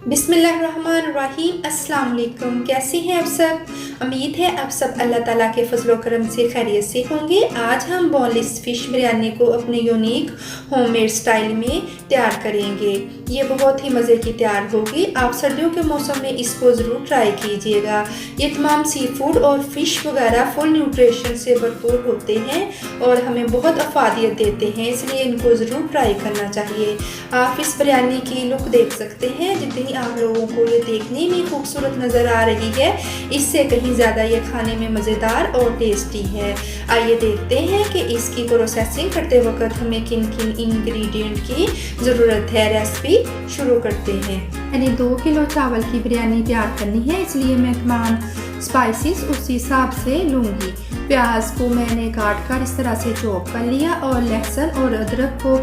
बिस्मिल्लाहिर्रहमानिर्रहीम। अस्सलाम वालेकुम। कैसे हैं आप सब? उम्मीद है आप सब अल्लाह ताला के फजल करम से खैरियत से होंगे। आज हम बोनलेस फ़िश बिरयानी को अपने यूनिक होममेड स्टाइल में तैयार करेंगे। ये बहुत ही मज़े की तैयार होगी। आप सर्दियों के मौसम में इसको ज़रूर ट्राई कीजिएगा। ये तमाम सी फूड और फ़िश वगैरह फुल न्यूट्रिशन से भरपूर होते हैं और हमें बहुत अफादियत देते हैं, इसलिए इनको ज़रूर ट्राई करना चाहिए। आप इस बिरयानी की लुक देख सकते हैं। जितनी आप लोगों को ये देखने में खूबसूरत नज़र आ रही है, इससे कहीं ज़्यादा ये खाने में मज़ेदार और टेस्टी है। आइए देखते हैं कि इसकी प्रोसेसिंग करते वक्त हमें किन किन इंग्रेडिएंट की ज़रूरत है। रेसिपी शुरू करते हैं। मैंने 2 किलो चावल की बिरयानी तैयार करनी है, इसलिए मैं तमाम स्पाइसेस उसी हिसाब से लूँगी। प्याज को मैंने काट कर इस तरह से चॉप कर लिया और लहसुन और अदरक को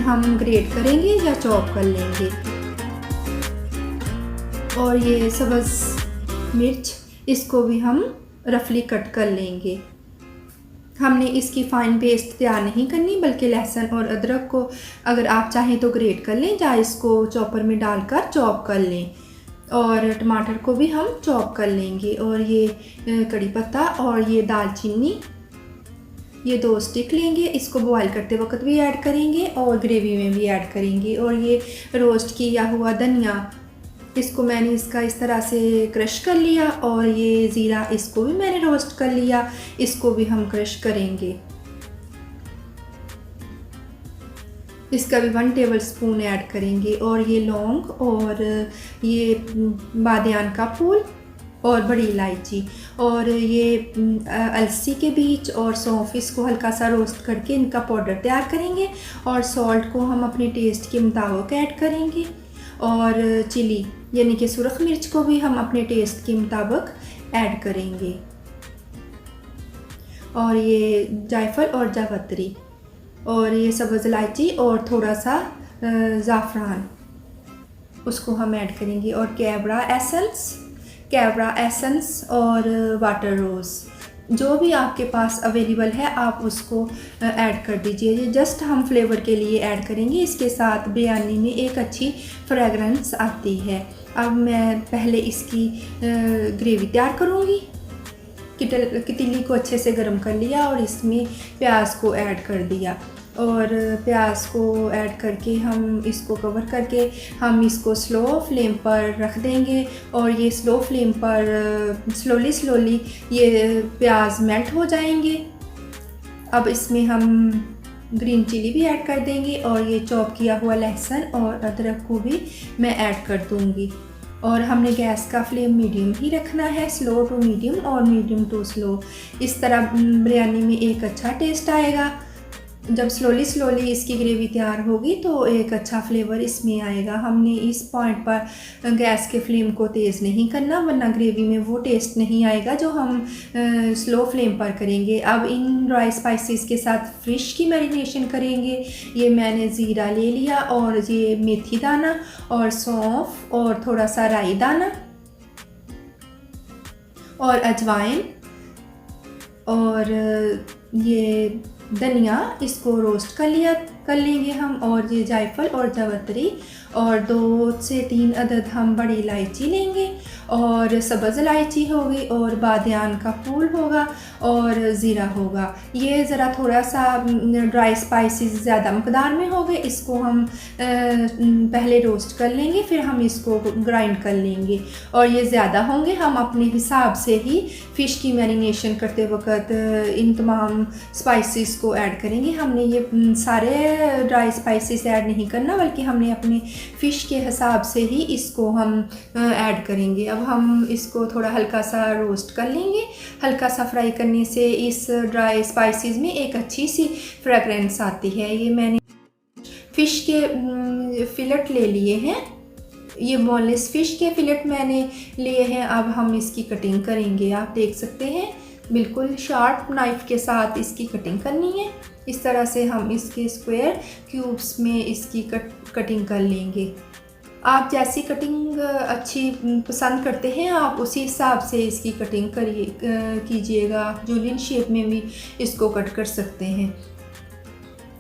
हम ग्रेट करेंगे या चॉप कर लेंगे। और ये सब्ज़ मिर्च, इसको भी हम रफली कट कर लेंगे। हमने इसकी फ़ाइन पेस्ट तैयार नहीं करनी, बल्कि लहसुन और अदरक को अगर आप चाहें तो ग्रेट कर लें या इसको चॉपर में डालकर चॉप कर लें। और टमाटर को भी हम चॉप कर लेंगे। और ये कड़ी पत्ता और ये दालचीनी, ये 2 स्टिक लेंगे। इसको बॉईल करते वक्त भी ऐड करेंगे और ग्रेवी में भी ऐड करेंगे। और ये रोस्ट किया हुआ धनिया, इसको मैंने इसका इस तरह से क्रश कर लिया। और ये ज़ीरा, इसको भी मैंने रोस्ट कर लिया, इसको भी हम क्रश करेंगे। इसका भी 1 टेबलस्पून ऐड करेंगे। और ये लौंग और ये बादियान का फूल और बड़ी इलायची और ये अलसी के बीज और सौंफ, इसको हल्का सा रोस्ट करके इनका पाउडर तैयार करेंगे। और सॉल्ट को हम अपने टेस्ट के मुताबिक ऐड करेंगे। और चिली यानी कि सुरख मिर्च को भी हम अपने टेस्ट के मुताबिक ऐड करेंगे। और ये जायफल और जावित्री और ये सब्ज़ इलायची और थोड़ा सा ज़ाफ़रान, उसको हम ऐड करेंगे। और कैवरा एसेंस और वाटर रोज़, जो भी आपके पास अवेलेबल है आप उसको ऐड कर दीजिए। ये जस्ट हम फ्लेवर के लिए ऐड करेंगे। इसके साथ बिरयानी में एक अच्छी फ्रेगरेंस आती है। अब मैं पहले इसकी ग्रेवी तैयार करूँगी। कितली को अच्छे से गर्म कर लिया और इसमें प्याज को ऐड कर दिया। और प्याज को ऐड करके हम इसको कवर करके हम इसको स्लो फ्लेम पर रख देंगे। और ये स्लो फ्लेम पर स्लोली ये प्याज मेल्ट हो जाएंगे। अब इसमें हम ग्रीन चिली भी ऐड कर देंगे और ये चॉप किया हुआ लहसुन और अदरक को भी मैं ऐड कर दूंगी। और हमने गैस का फ्लेम मीडियम ही रखना है, स्लो टू मीडियम और मीडियम टू स्लो। इस तरह बिरयानी में एक अच्छा टेस्ट आएगा। जब स्लोली इसकी ग्रेवी तैयार होगी तो एक अच्छा फ्लेवर इसमें आएगा। हमने इस पॉइंट पर गैस के फ्लेम को तेज़ नहीं करना, वरना ग्रेवी में वो टेस्ट नहीं आएगा जो हम स्लो फ्लेम पर करेंगे। अब इन ड्राई स्पाइसेस के साथ फ़िश की मैरिनेशन करेंगे। ये मैंने ज़ीरा ले लिया और ये मेथी दाना और सौंफ और थोड़ा सा राई दाना और अजवाइन और ये धनिया, इसको रोस्ट कर लेंगे हम। और ये जायफल और जावित्री और 2 से 3 अदद हम बड़ी इलायची लेंगे और सब्ज़ इलायची होगी और बादियान का फूल होगा और ज़ीरा होगा। ये ज़रा थोड़ा सा ड्राई स्पाइसेस ज़्यादा मकदार में हो गए। इसको हम पहले रोस्ट कर लेंगे, फिर हम इसको ग्राइंड कर लेंगे। और ये ज़्यादा होंगे, हम अपने हिसाब से ही फ़िश की मैरिनेशन करते वक्त इन तमाम स्पाइसेस को ऐड करेंगे। हमने ये सारे ड्राई स्पाइसेस ऐड नहीं करना, बल्कि हमने अपने फ़िश के हिसाब से ही इसको हम ऐड करेंगे। अब हम इसको थोड़ा हल्का सा रोस्ट कर लेंगे। हल्का सा फ्राई करने से इस ड्राई स्पाइसेस में एक अच्छी सी फ्रेगरेंस आती है। ये मैंने फ़िश के फिलेट ले लिए हैं। ये बोनलेस फ़िश के फिलेट मैंने लिए हैं। अब हम इसकी कटिंग करेंगे। आप देख सकते हैं, बिल्कुल शार्प नाइफ़ के साथ इसकी कटिंग करनी है। इस तरह से हम इसके स्क्वायर क्यूब्स में इसकी कटिंग कर लेंगे। आप जैसी कटिंग अच्छी पसंद करते हैं आप उसी हिसाब से इसकी कटिंग कीजिएगा। जूलियन शेप में भी इसको कट कर सकते हैं।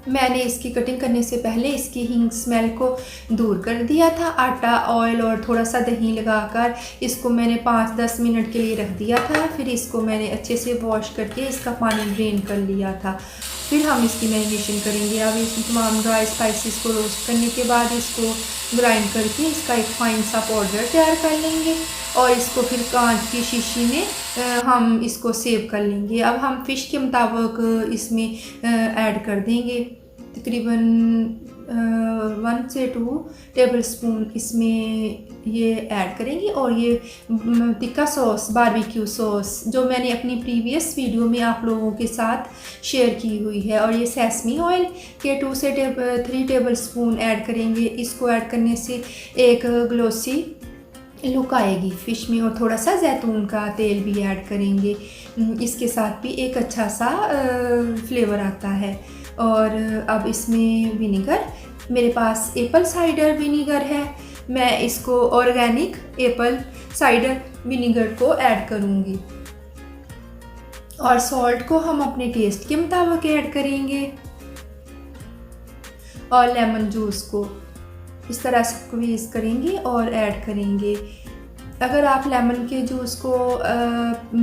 मैंने इसकी कटिंग करने से पहले इसकी हींग स्मेल को दूर कर दिया था। आटा, ऑयल और थोड़ा सा दही लगाकर इसको मैंने 5-10 मिनट के लिए रख दिया था। फिर इसको मैंने अच्छे से वॉश करके इसका पानी ड्रेन कर लिया था। फिर हम इसकी मैरिनेशन करेंगे। अब इस तमाम ड्राई स्पाइसेस को रोस्ट करने के बाद इसको ग्राइंड करके इसका एक फाइन सा पाउडर तैयार कर लेंगे और इसको फिर कांच की शीशी में हम इसको सेव कर लेंगे। अब हम फ़िश के मुताबिक इसमें ऐड कर देंगे तकरीबन 1 से 2 टेबलस्पून इसमें ये ऐड करेंगे। और ये टिक्का सॉस, बारबेक्यू सॉस जो मैंने अपनी प्रीवियस वीडियो में आप लोगों के साथ शेयर की हुई है। और ये सेसमी ऑयल के 2 से 3 टेबलस्पून ऐड करेंगे। इसको ऐड करने से एक ग्लोसी लुक आएगी फ़िश में। और थोड़ा सा जैतून का तेल भी ऐड करेंगे, इसके साथ भी एक अच्छा सा फ्लेवर आता है। और अब इसमें विनेगर, मेरे पास एप्पल साइडर विनेगर है, मैं इसको ऑर्गेनिक एप्पल साइडर विनेगर को ऐड करूँगी। और सॉल्ट को हम अपने टेस्ट के मुताबिक ऐड करेंगे। और लेमन जूस को इस तरह स्क्वीज़ करेंगे और ऐड करेंगे। अगर आप लेमन के जूस को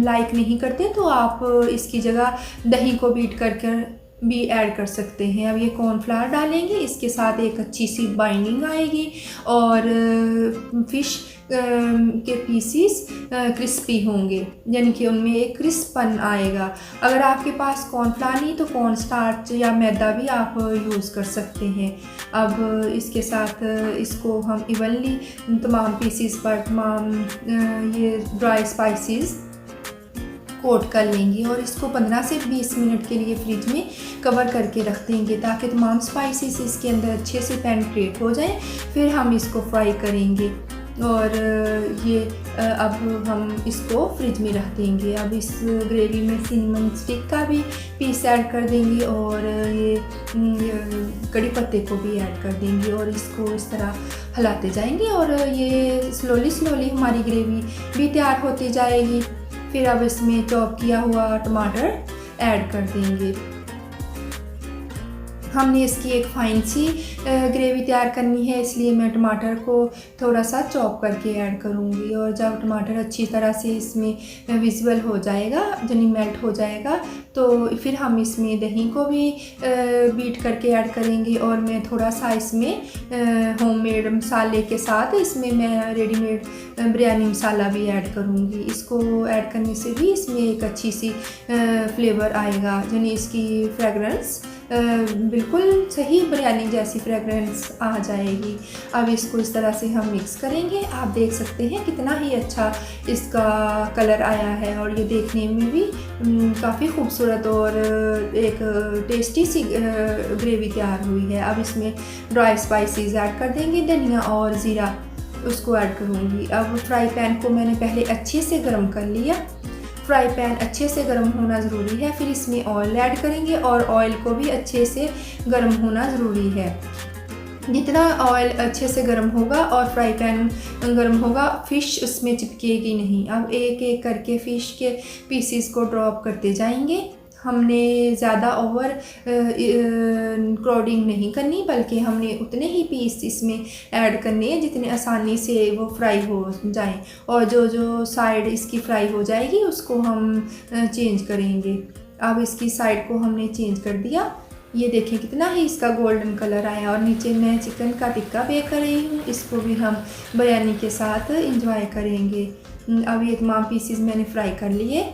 लाइक नहीं करते तो आप इसकी जगह दही को बीट कर भी ऐड कर सकते हैं। अब ये कॉर्नफ्लावर डालेंगे, इसके साथ एक अच्छी सी बाइंडिंग आएगी और फ़िश के पीसीस क्रिस्पी होंगे, यानी कि उनमें एक क्रिस्पन आएगा। अगर आपके पास कॉर्नफ्लावर नहीं तो कॉर्न स्टार्च या मैदा भी आप यूज़ कर सकते हैं। अब इसके साथ इसको हम इवनली तमाम पीसीस पर तमाम ये ड्राई स्पाइसेस कोट कर लेंगे और इसको 15 से 20 मिनट के लिए फ्रिज में कवर करके रख देंगे ताकि तमाम स्पाइसेस इसके अंदर अच्छे से पेनिट्रेट हो जाएं। फिर हम इसको फ्राई करेंगे और ये अब हम इसको फ्रिज में रख देंगे। अब इस ग्रेवी में सिनेमन स्टिक का भी पीस ऐड कर देंगे और ये कड़ी पत्ते को भी ऐड कर देंगे और इसको इस तरह हिलाते जाएंगे और ये स्लोली हमारी ग्रेवी भी तैयार होती जाएगी। फिर अब इसमें चॉप किया हुआ टमाटर ऐड कर देंगे। हमने इसकी एक फाइन सी ग्रेवी तैयार करनी है, इसलिए मैं टमाटर को थोड़ा सा चॉप करके ऐड करूँगी। और जब टमाटर अच्छी तरह से इसमें विजिबल हो जाएगा, यानी मेल्ट हो जाएगा, तो फिर हम इसमें दही को भी बीट करके ऐड करेंगे। और मैं थोड़ा सा इसमें होममेड मसाले के साथ इसमें मैं रेडीमेड बिरयानी मसाला भी ऐड करूँगी। इसको ऐड करने से भी इसमें एक अच्छी सी फ्लेवर आएगा, यानी इसकी फ्रेगरेंस बिल्कुल सही बिरयानी जैसी फ्रेगरेंस आ जाएगी। अब इसको इस तरह से हम मिक्स करेंगे। आप देख सकते हैं कितना ही अच्छा इसका कलर आया है और ये देखने में भी काफ़ी खूबसूरत और एक टेस्टी सी ग्रेवी तैयार हुई है। अब इसमें ड्राई स्पाइसेस ऐड कर देंगे, धनिया और ज़ीरा उसको ऐड करूँगी। अब फ्राई पैन को मैंने पहले अच्छे से गर्म कर लिया। फ्राई पैन अच्छे से गर्म होना ज़रूरी है। फिर इसमें ऑयल ऐड करेंगे और ऑयल को भी अच्छे से गर्म होना ज़रूरी है। जितना ऑयल अच्छे से गर्म होगा और फ्राई पैन गर्म होगा, फ़िश उसमें चिपकेगी नहीं। अब एक एक करके फ़िश के पीसीस को ड्रॉप करते जाएंगे। हमने ज़्यादा ओवर क्राउडिंग नहीं करनी, बल्कि हमने उतने ही पीस इसमें ऐड करने हैं जितने आसानी से वो फ्राई हो जाएं। और जो साइड इसकी फ्राई हो जाएगी उसको हम चेंज करेंगे। अब इसकी साइड को हमने चेंज कर दिया। ये देखें कितना ही इसका गोल्डन कलर आया। और नीचे मैं चिकन का टिक्का बेक कर रही हूँ, इसको भी हम बिरयानी के साथ इंजॉय करेंगे। अब ये तमाम पीसेस मैंने फ्राई कर लिए।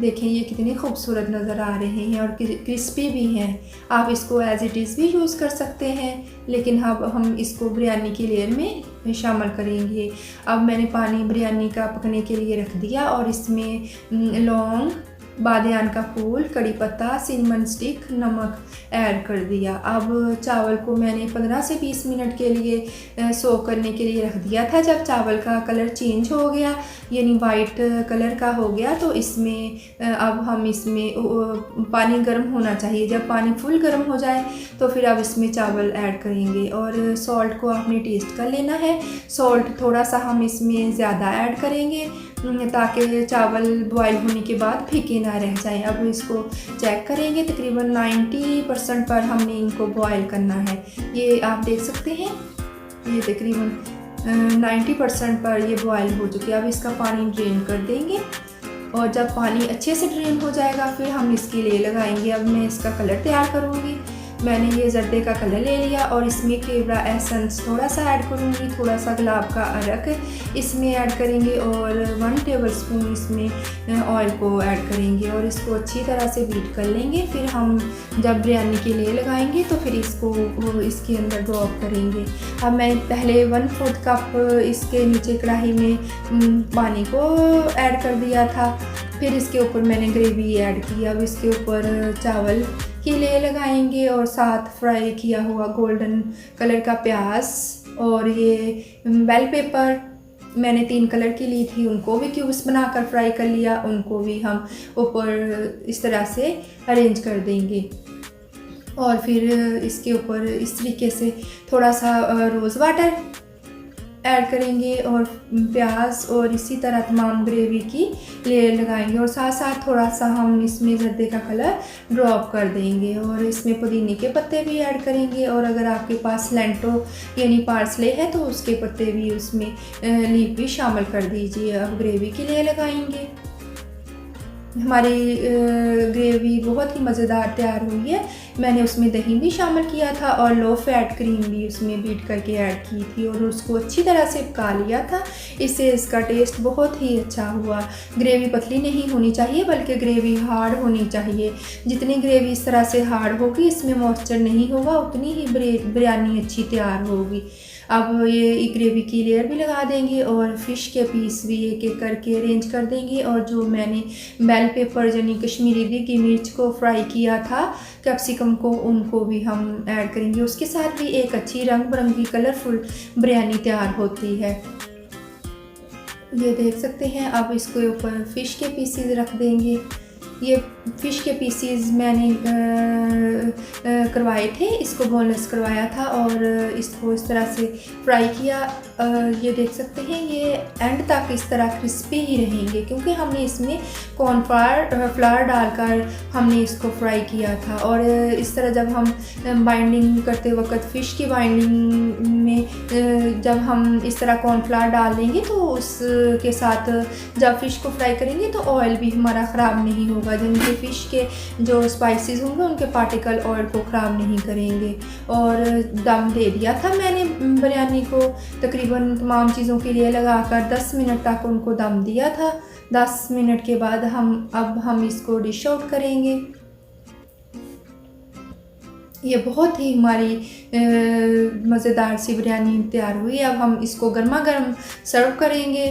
देखें ये कितने खूबसूरत नज़र आ रहे हैं और क्रिस्पी भी हैं। आप इसको एज इट इज़ भी यूज़ कर सकते हैं, लेकिन अब हम इसको बिरयानी की लेयर में शामिल करेंगे। अब मैंने पानी बिरयानी का पकने के लिए रख दिया और इसमें लौंग, बादियान का फूल, कड़ी पत्ता, सिनेमन स्टिक, नमक ऐड कर दिया। अब चावल को मैंने 15 से 20 मिनट के लिए सोक करने के लिए रख दिया था। जब चावल का कलर चेंज हो गया, यानी वाइट कलर का हो गया, तो इसमें अब हम इसमें पानी गर्म होना चाहिए। जब पानी फुल गर्म हो जाए तो फिर अब इसमें चावल ऐड करेंगे। और सॉल्ट को आपने टेस्ट कर लेना है। सॉल्ट थोड़ा सा हम इसमें ज़्यादा ऐड करेंगे ताकि चावल बॉयल होने के बाद फीके ना रह जाएं। अब इसको चेक करेंगे, तकरीबन 90% पर हमने इनको बॉयल करना है। ये आप देख सकते हैं, ये तकरीबन 90% पर ये बॉयल हो चुके हैं। अब इसका पानी ड्रेन कर देंगे और जब पानी अच्छे से ड्रेन हो जाएगा फिर हम इसके लिए लगाएंगे। अब मैं इसका कलर तैयार करूँगी। मैंने ये जर्दे का कलर ले लिया और इसमें केवड़ा एसेंस थोड़ा सा ऐड करूँगी, थोड़ा सा गुलाब का अरक इसमें ऐड करेंगे और 1 टेबलस्पून इसमें ऑयल को ऐड करेंगे और इसको अच्छी तरह से बीट कर लेंगे। फिर हम जब बिरयानी के लिए लगाएंगे तो फिर इसको इसके अंदर ड्रॉप करेंगे। अब मैं पहले 1/4 कप इसके नीचे कढ़ाई में पानी को ऐड कर दिया था, फिर इसके ऊपर मैंने ग्रेवी ऐड की। अब इसके ऊपर चावल के लिए लगाएंगे और साथ फ्राई किया हुआ गोल्डन कलर का प्याज और ये बेल पेपर मैंने 3 कलर की ली थी, उनको भी क्यूब्स बनाकर फ्राई कर लिया, उनको भी हम ऊपर इस तरह से अरेंज कर देंगे। और फिर इसके ऊपर इस तरीके से थोड़ा सा रोज़ वाटर ऐड करेंगे और प्याज और इसी तरह तमाम ग्रेवी की लेयर लगाएंगे और साथ साथ थोड़ा सा हम इसमें जर्दे का कलर ड्रॉप कर देंगे और इसमें पुदीने के पत्ते भी ऐड करेंगे। और अगर आपके पास लेंटो यानी पार्सले है तो उसके पत्ते भी उसमें लीफ भी शामिल कर दीजिए। अब ग्रेवी के लिए लगाएंगे। हमारी ग्रेवी बहुत ही मज़ेदार तैयार हुई है। मैंने उसमें दही भी शामिल किया था और लो फैट क्रीम भी उसमें बीट करके ऐड की थी और उसको अच्छी तरह से पका लिया था। इससे इसका टेस्ट बहुत ही अच्छा हुआ। ग्रेवी पतली नहीं होनी चाहिए बल्कि ग्रेवी हार्ड होनी चाहिए। जितनी ग्रेवी इस तरह से हार्ड होगी, इसमें मॉइस्चर नहीं होगा, उतनी ही बिरयानी अच्छी तैयार होगी। अब ये ग्रेवी की लेयर भी लगा देंगे और फ़िश के पीस भी एक एक करके अरेंज कर देंगे और जो मैंने बेल पेपर यानी कश्मीरी देगी मिर्च को फ्राई किया था, कैप्सिकम को, उनको भी हम ऐड करेंगे। उसके साथ भी एक अच्छी रंग बिरंगी कलरफुल बिरयानी तैयार होती है। ये देख सकते हैं। अब इसके ऊपर फ़िश के पीसेस रख देंगे। ये फ़िश के पीसीज मैंने करवाए थे, इसको बोनलेस करवाया था और इसको इस तरह से फ्राई किया। ये देख सकते हैं, ये एंड तक इस तरह क्रिस्पी ही रहेंगे क्योंकि हमने इसमें कॉर्नफ्लावर डालकर हमने इसको फ्राई किया था। और इस तरह जब हम बाइंडिंग करते वक्त फ़िश की बाइंडिंग में जब हम इस तरह कॉर्नफ्लावर डाल लेंगे तो उसके साथ जब फ़िश को फ्राई करेंगे तो ऑयल भी हमारा ख़राब नहीं होगा। जिनके फ़िश के जो स्पाइसेस होंगे उनके पार्टिकल ऑयल को ख़राब नहीं करेंगे। और दम दे दिया था मैंने बिरयानी को, तकरीबन तमाम चीज़ों के लिए लगाकर 10 मिनट तक उनको दम दिया था। 10 मिनट के बाद अब हम इसको डिश आउट करेंगे। ये बहुत ही हमारी मज़ेदार सी बिरयानी तैयार हुई। अब हम इसको गर्मा गर्म सर्व करेंगे।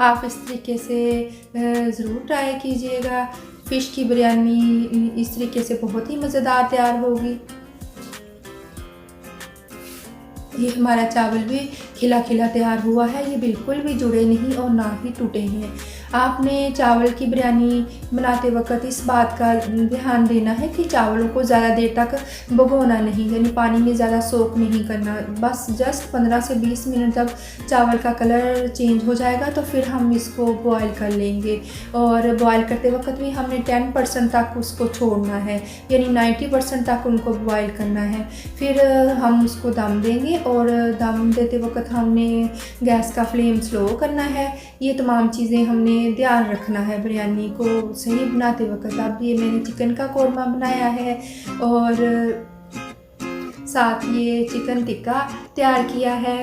आप इस तरीके से ज़रूर ट्राई कीजिएगा। फ़िश की बिरयानी इस तरीके से बहुत ही मज़ेदार तैयार होगी। ये हमारा चावल भी खिला खिला तैयार हुआ है, ये बिल्कुल भी जुड़े नहीं और ना ही टूटे हैं। आपने चावल की बिरयानी बनाते वक्त इस बात का ध्यान देना है कि चावलों को ज़्यादा देर तक भिगोना नहीं, यानी पानी में ज़्यादा सोक नहीं करना। बस जस्ट 15 से 20 मिनट जब चावल का कलर चेंज हो जाएगा तो फिर हम इसको बॉयल कर लेंगे। और बॉयल करते वक्त भी हमने 10% तक उसको छोड़ना है, यानी 90% तक उनको बॉयल करना है। फिर हम उसको दम देंगे और दम देते वक्त हमने गैस का फ्लेम स्लो करना है। ये तमाम चीज़ें हमने ध्यान रखना है बिरयानी को सही बनाते वक्त। अब ये मैंने चिकन का कोरमा बनाया है और साथ ये चिकन टिक्का तैयार किया है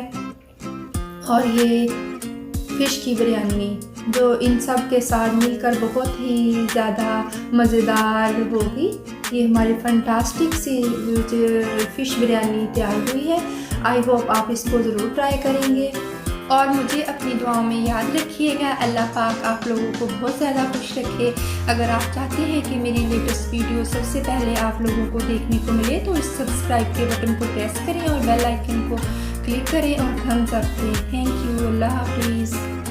और ये फ़िश की बिरयानी, जो इन सब के साथ मिलकर बहुत ही ज़्यादा मज़ेदार होगी। ये हमारी फंटास्टिक सी फ़िश बिरयानी तैयार हुई है। आई होप आप इसको ज़रूर ट्राई करेंगे और मुझे अपनी दुआओं में याद रखिएगा। अल्लाह पाक आप लोगों को बहुत ज़्यादा खुश रखे। अगर आप चाहते हैं कि मेरी लेटेस्ट वीडियो सबसे पहले आप लोगों को देखने को मिले तो इस सब्सक्राइब के बटन को प्रेस करें और बेल आइकन को क्लिक करें और थम्स अप दें। Thank you. अल्लाह हाफिज़।